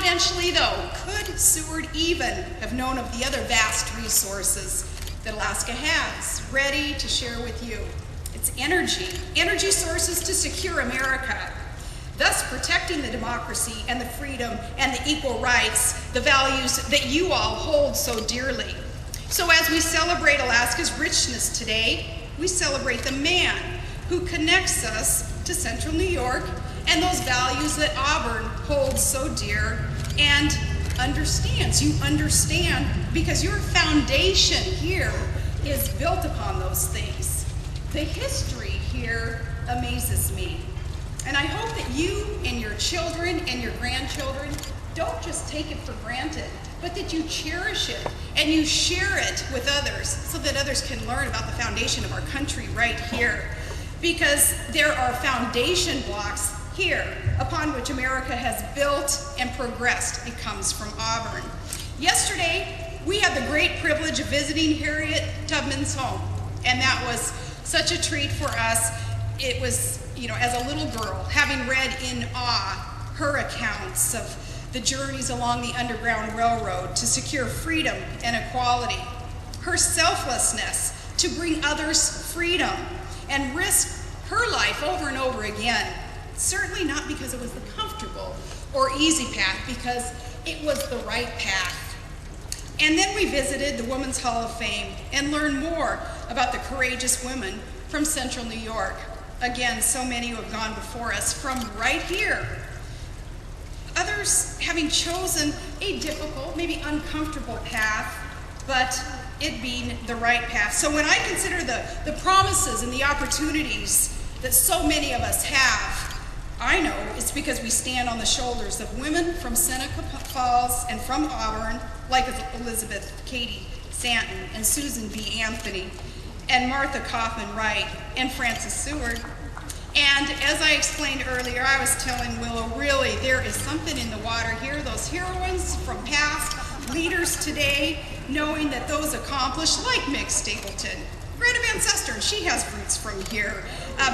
confidentially though, could Seward even have known of the other vast resources that Alaska has, ready to share with you? It's energy sources to secure America, thus protecting the democracy and the freedom and the equal rights, the values that you all hold so dearly. So as we celebrate Alaska's richness today, we celebrate the man who connects us to Central New York and those values that Auburn holds so dear and understands. You understand because your foundation here is built upon those things. The history here amazes me. And I hope that you and your children and your grandchildren don't just take it for granted, but that you cherish it and you share it with others so that others can learn about the foundation of our country right here. Because there are foundation blocks here upon which America has built and progressed. It comes from Auburn. Yesterday, we had the great privilege of visiting Harriet Tubman's home, and that was such a treat for us. It was, as a little girl, having read in awe her accounts of the journeys along the Underground Railroad to secure freedom and equality, her selflessness to bring others freedom and risk her life over and over again. Certainly not because it was the comfortable or easy path, because it was the right path. And then we visited the Women's Hall of Fame and learned more about the courageous women from Central New York. Again, so many who have gone before us from right here. Others having chosen a difficult, maybe uncomfortable path, but it being the right path. So when I consider the promises and the opportunities that so many of us have, I know it's because we stand on the shoulders of women from Seneca Falls and from Auburn, like Elizabeth Cady Stanton and Susan B. Anthony and Martha Kaufman Wright and Frances Seward. And as I explained earlier, I was telling Willow, really, there is something in the water here, those heroines from past, leaders today, knowing that those accomplished, like Mick Stapleton, Greta Van Susteren, she has roots from here,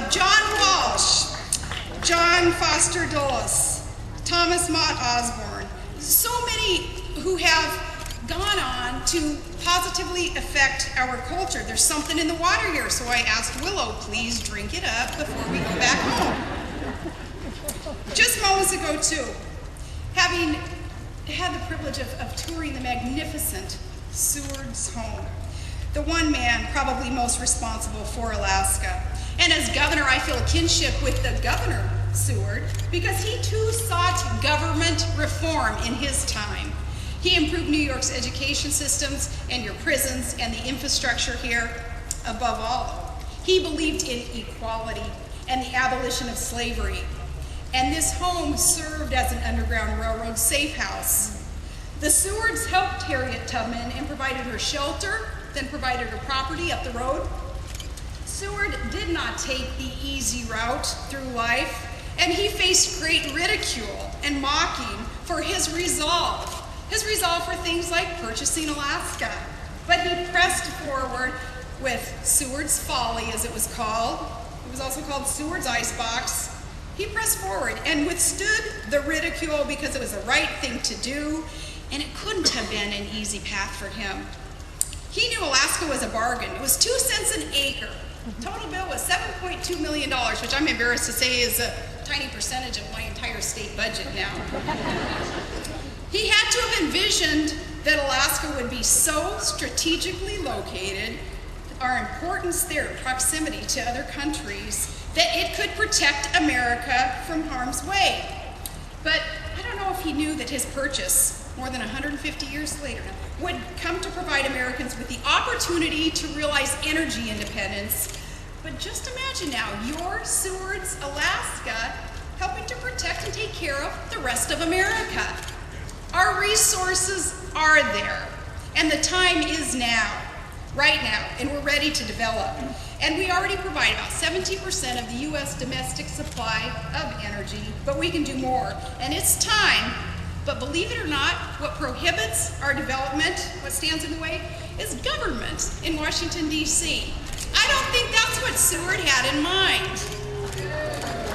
John Walsh, John Foster Dulles, Thomas Mott Osborne, so many who have gone on to positively affect our culture. There's something in the water here, so I asked Willow, please drink it up before we go back home. Just moments ago, too, having had the privilege of touring the magnificent Seward's home, the one man probably most responsible for Alaska. And as governor, I feel a kinship with the governor, Seward, because he too sought government reform in his time. He improved New York's education systems and your prisons and the infrastructure here. Above all, he believed in equality and the abolition of slavery. And this home served as an Underground Railroad safe house. The Sewards helped Harriet Tubman and provided her shelter, then provided her property up the road. Seward did not take the easy route through life, and he faced great ridicule and mocking for his resolve for things like purchasing Alaska. But he pressed forward with Seward's Folly, as it was called. It was also called Seward's Icebox. He pressed forward and withstood the ridicule because it was the right thing to do, and it couldn't have been an easy path for him. He knew Alaska was a bargain. It was 2 cents an acre. Total bill was $7.2 million, which I'm embarrassed to say is a tiny percentage of my entire state budget now. He had to have envisioned that Alaska would be so strategically located, our importance there, proximity to other countries, that it could protect America from harm's way. But I don't know if he knew that his purchase, more than 150 years later, would come to provide Americans with the opportunity to realize energy independence. But just imagine now, your Seward's Alaska helping to protect and take care of the rest of America. Our resources are there, and the time is now, right now, and we're ready to develop. And we already provide about 70% of the U.S. domestic supply of energy, but we can do more, and it's time. But believe it or not, what prohibits our development, what stands in the way, is government in Washington, D.C. I don't think that's what Seward had in mind.